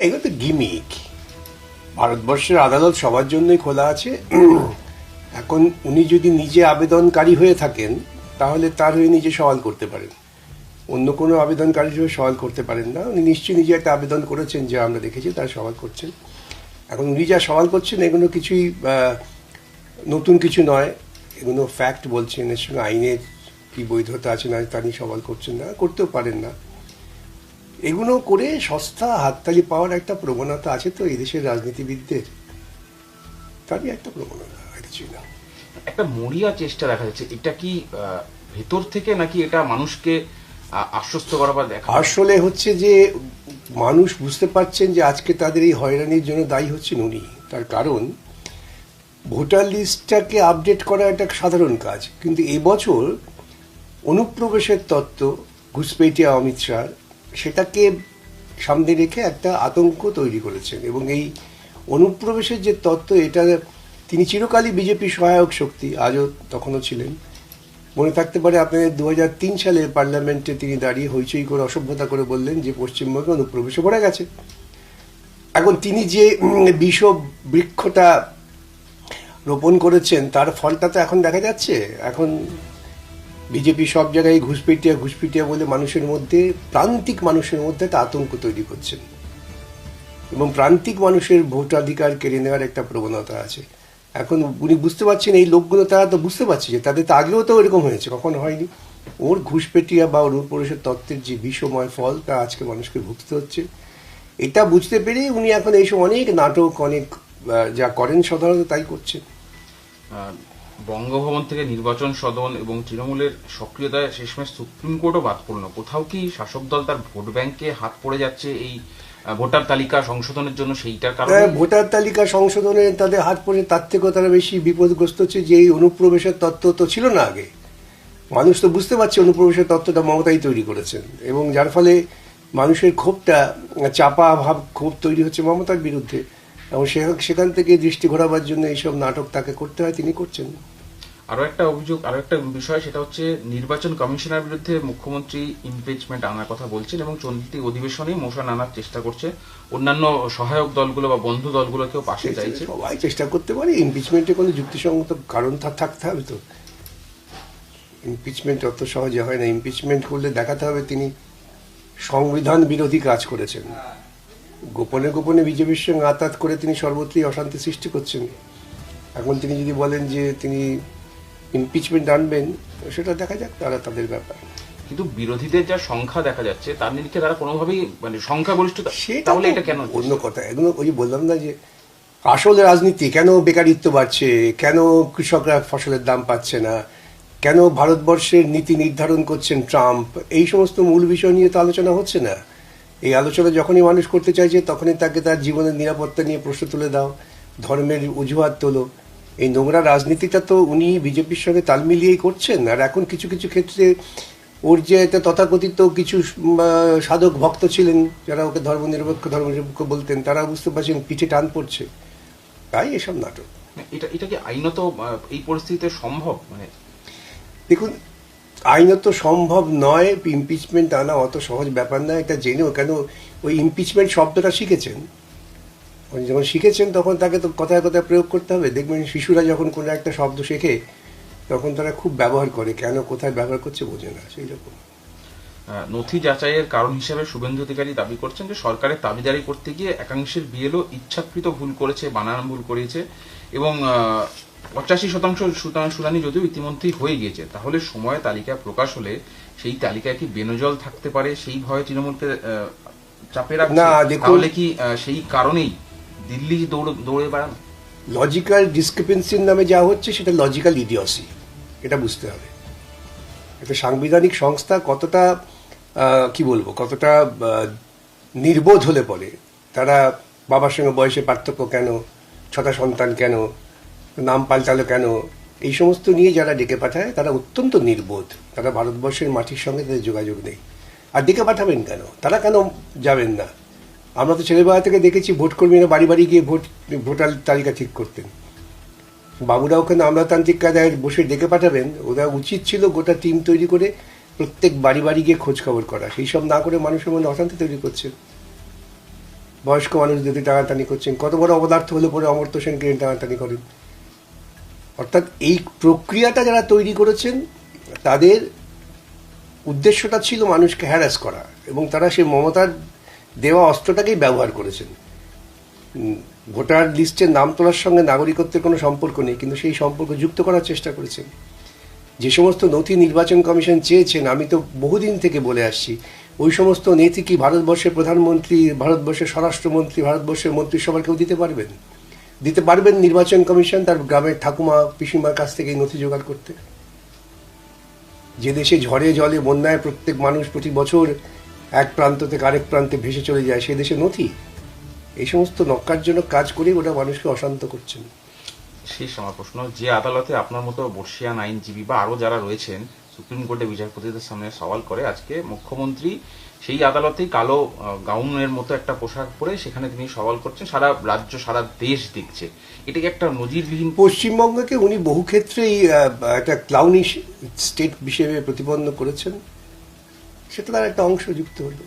এগুলো তো গিমিক। ভারতবর্ষের আদালত সবার জন্যই খোলা আছে। এখন উনি যদি নিজে আবেদনকারী হয়ে থাকেন তাহলে তার হয়ে নিজে সওয়াল করতে পারেন, অন্য কোনো আবেদনকারী হিসেবে সওয়াল করতে পারেন না। উনি নিশ্চয়ই নিজে একটা আবেদন করেছেন, যা আমরা দেখেছি তার সওয়াল করছেন। এখন উনি যা সওয়াল করছেন এগুলো কিছুই নতুন কিছু নয়, এগুলো ফ্যাক্ট বলছেন। এর সঙ্গে আইনের কি বৈধতা আছে না তা নিয়ে সওয়াল করছেন না, করতেও পারেন না। এগুলো করে সস্তা হাততালি পাওয়ার একটা প্রবণতা আছে তো এই দেশের রাজনীতিবিদদের, তারই একটা প্রবণতা, আর কিছুই না। একটা মরিয়া চেষ্টা দেখা যাচ্ছে, এটা কি ভেতর থেকে নাকি এটা মানুষকে আশ্বস্ত করা বা দেখা? আসলে হচ্ছে যে মানুষ বুঝতে পারছেন যে আজকে তাদের এই হয়রানির জন্য দায়ী হচ্ছেন উনি। তার কারণ ভোটার লিস্টটাকে আপডেট করা একটা সাধারণ কাজ, কিন্তু এবছর অনুপ্রবেশের তত্ত্ব ঘুষপেটিয়া অমিত শাহ সেটাকে সামনে রেখে একটা আতঙ্ক তৈরি করেছেন। এবং এই অনুপ্রবেশের যে তত্ত্ব, এটা তিনি চিরকালই বিজেপি সহায়ক শক্তি, আজও তখনও ছিলেন। মনে থাকতে পারে আপনাদের 2003 সালে পার্লামেন্টে তিনি দাঁড়িয়ে হইচই করে অসভ্যতা করে বললেন যে পশ্চিমবঙ্গে অনুপ্রবেশে ভরে গেছে। এখন তিনি যে বিষ বৃক্ষটা রোপণ করেছেন তার ফলটা তো এখন দেখা যাচ্ছে। এখন বিজেপি সব জায়গায় ঘুষপিটিয়া বলে মানুষের মধ্যে, প্রান্তিক মানুষের মধ্যে একটা আতঙ্ক তৈরি করছেন, এবং প্রান্তিক মানুষের ভোটাধিকার কেড়ে নেওয়ার একটা প্রবণতা আছে। এখন উনি বুঝতে পারছেন, এই লোকগুলো তারা তো বুঝতে পারছে যে তাদের তো আগেও তো এরকম হয়েছে, কখনো হয়নি। ওর ঘুষপেটিয়া বা অনুপ্রবেশের তত্ত্বের যে বিষময় ফল তা আজকে মানুষকে ভুগতে হচ্ছে। এটা বুঝতে পেরেই উনি এখন এইসব অনেক নাটক, অনেক যা করেন সাধারণত তাই করছেন। বঙ্গভবন থেকে নির্বাচন সদন এবং তৃণমূলের সক্রিয়তায় শেষমেশ সুপ্রিম কোর্টও বাদ পড়ল। কোথাও কি শাসক দল তার ভোট ব্যাংকে হাত পড়ে যাচ্ছে এই ভোটার তালিকা সংশোধনের জন্য? সেইটার কারণে ভোটার তালিকা সংশোধনে তাদের হাত পড়ে, তার থেকেও তারা বেশি বিপদগ্রস্ত হচ্ছে যে এই অনুপ্রবেশের তত্ত্ব তো ছিল না আগে। মানুষ তো বুঝতে পারছে অনুপ্রবেশের তত্ত্বটা মমতাই তৈরি করেছেন, এবং যার ফলে মানুষের ক্ষোভটা, চাপা ভাব ক্ষোভ তৈরি হচ্ছে মমতার বিরুদ্ধে, এবং সেখান থেকে দৃষ্টি ঘোরাবার জন্য এইসব নাটক তাকে করতে হয়, তিনি করছেন। আরো একটা অভিযোগ, আরো একটা বিষয়, সেটা হচ্ছে নির্বাচন কমিশনের বিরুদ্ধে মুখ্যমন্ত্রী ইমপিচমেন্ট আনার কথা বলছেন এবং চলতি অধিবেশনেই মোশন আনার চেষ্টা করছে। অন্যান্য সহায়ক দলগুলো বা বন্ধু দলগুলোকেও পাশে চাইছে। সবাই চেষ্টা করতে পারে, ইমপিচমেন্টে কোনো যুক্তিসঙ্গত কারণ থাকতে হবে তো। ইমপিচমেন্ট অত সহজে হয় না। ইমপিচমেন্ট করলে দেখাতে হবে তিনি সংবিধান বিরোধী কাজ করেছেন, গোপনে গোপনে বিজেপির সঙ্গে আতাত করে তিনি সর্বত্রই অশান্তি সৃষ্টি করছেন। এখন তিনি যদি বলেন যে তিনি ইমপিচমেন্ট আনবেন, সেটা দেখা যাক, তারা তাদের ব্যাপার। কিন্তু বিরোধীদের যা সংখ্যা দেখা যাচ্ছে তার নিরিখে তারা কোনোভাবেই মানে সংখ্যাগরিষ্ঠতা, সেটা তাহলে এটা কেন? অন্য কথা, এগুলো ওই যে বললাম না যে আসল রাজনীতি, কেন বেকারিত্ব বাড়ছে, কেন কৃষকরা ফসলের দাম পাচ্ছে না, কেন ভারতবর্ষের নীতি নির্ধারণ করছেন ট্রাম্প, এই সমস্ত মূল বিষয় নিয়ে তো আলোচনা হচ্ছে না। এই আলোচনা যখনই মানুষ করতে চাইছে তখনই তাকে তার জীবনের নিরাপত্তা নিয়ে প্রশ্ন তুলে দাও, ধর্মের অজুহাত তোলো। এই নোংরা রাজনীতিটা তো উনি বিজেপির সঙ্গে তাল মিলিয়েই করছেন। আর এখন কিছু কিছু ক্ষেত্রে ওর যে একটা তথাকথিত কিছু সাধক ভক্ত ছিলেন যারা ওকে ধর্মনিরপেক্ষ বলতেন, তারা বুঝতে পারছেন পিঠে টান পড়ছে, তাই এসব নাটক। এটা কি আইনত এই পরিস্থিতিতে সম্ভব? মানে দেখুন, আইনত সম্ভব নয়, ইমপিচমেন্ট আনা অত সহজ ব্যাপার না, এটা জেনেও। কেন ওই ইমপিচমেন্ট শব্দটা শিখেছেন, উনি যখন শিখেছেন তখন তাকে তো কথায় কথায় প্রয়োগ করতে হবে। দেখবেন শিশুরা যখন কোনো একটা শব্দ শেখে তখন তারা খুব ব্যবহার করে, কেন কোথায় ব্যবহার করছে বোঝে না, সেই রকম। নথি যাচাইয়ের কারণ হিসেবে শুভেন্দু অধিকারী দাবি করছেন যে সরকারের দাবিদারি করতে গিয়ে একাংশের বিএলও ইচ্ছাকৃত ভুল করেছে, বানান ভুল করেছে, এবং 85% শুনানি যদিও ইতিমধ্যেই হয়ে গিয়েছে। তাহলে সময় তালিকা প্রকাশ হলে সেই তালিকায় কি বেনজল থাকতে পারে, সেই ভয়ে তৃণমূলকে চাপে রাখছে? তাহলে কি সেই কারণেই দিল্লি দৌড়ে বেড়ানো? লজিক্যাল ডিসক্রিপেন্সির নামে যা হচ্ছে সেটা লজিক্যাল ইডিওসি, এটা বুঝতে হবে। একটা সাংবিধানিক সংস্থা কতটা কি বলবো, কতটা নির্বোধ হলে পরে তারা বাবার সঙ্গে বয়সে পার্থক্য কেন, 6টা সন্তান কেন, নাম পাল্টালো কেন, এই সমস্ত নিয়ে যারা ডেকে পাঠায় তারা অত্যন্ত নির্বোধ। তারা ভারতবর্ষের মাটির সঙ্গে তাদের যোগাযোগ নেই। আর ডেকে পাঠাবেন কেন, তারা কেন যাবেন না? আমরা তো ছেলেবেলা থেকে দেখেছি ভোটকর্মীরা বাড়ি বাড়ি গিয়ে ভোটার তালিকা ঠিক করতেন। বাবুরা ওখানে আমলাতান্ত্রিক কায়দায় বসে ডেকে পাঠাবেন, ওরা উচিত ছিল গোটা টিম তৈরি করে প্রত্যেক বাড়ি বাড়ি গিয়ে খোঁজ খবর করা। সেই সব না করে মানুষের মধ্যে অশান্তি তৈরি করছে। বয়স্ক মানুষদের টানাটানি করছেন, কত বড় অপদার্থ হলে পরে অমর্ত্য সেনকে টানাটানি করেন। অর্থাৎ এই প্রক্রিয়াটা যারা তৈরি করেছেন তাদের উদ্দেশ্যটা ছিল মানুষকে হ্যারাস করা, এবং তারা সেই মমতার দেওয়া অস্ত্রটাকেই ব্যবহার করেছেন। ভোটার লিস্টের নাম তোলার সঙ্গে নাগরিকত্বের কোনো সম্পর্ক নেই, কিন্তু সেই সম্পর্ক যুক্ত করার চেষ্টা করেছেন। যে সমস্ত নথি নির্বাচন কমিশন চেয়েছেন, আমি তো বহুদিন থেকে বলে আসছি, ওই সমস্ত নথি কি ভারতবর্ষের প্রধানমন্ত্রী, ভারতবর্ষের স্বরাষ্ট্রমন্ত্রী, ভারতবর্ষের মন্ত্রিসভার কেউ দিতে পারবেন? দিতে পারবেন নির্বাচন কমিশন তার গ্রামের ঠাকুমা পিসিমার কাছ থেকে এই নথি জোগাড় করতে? যে দেশে ঝড়ে জলে বন্যায় প্রত্যেক মানুষ প্রতি বছর এক প্রান্ত থেকে আরেক প্রান্তে ভেসে চলে যায়, সে দেশে নথি? এই সমস্ত নক্কারজনক কাজ করে ওটা মানুষকে অশান্ত করছেন। শেষ আমার প্রশ্ন, যে আদালতে আপনার মতো বর্ষিয়ান আইনজীবী বা আরো যারা রয়েছেন সুপ্রিম কোর্টে বিচারপতিদের সামনে সওয়াল করে, আজকে মুখ্যমন্ত্রী সেই আদালতেই কালো গাউনের মতো একটা পোশাক পরে সেখানে তিনি সওয়াল করছেন, সারা রাজ্য সারা দেশ দেখছে, এটাকে একটা নজিরবিহীন। পশ্চিমবঙ্গকে উনি বহু ক্ষেত্রেই একটা ক্লাউনি স্টেট হিসেবে প্রতিপন্ন করেছেন, সেটা তার একটা অংশ যুক্ত হলো।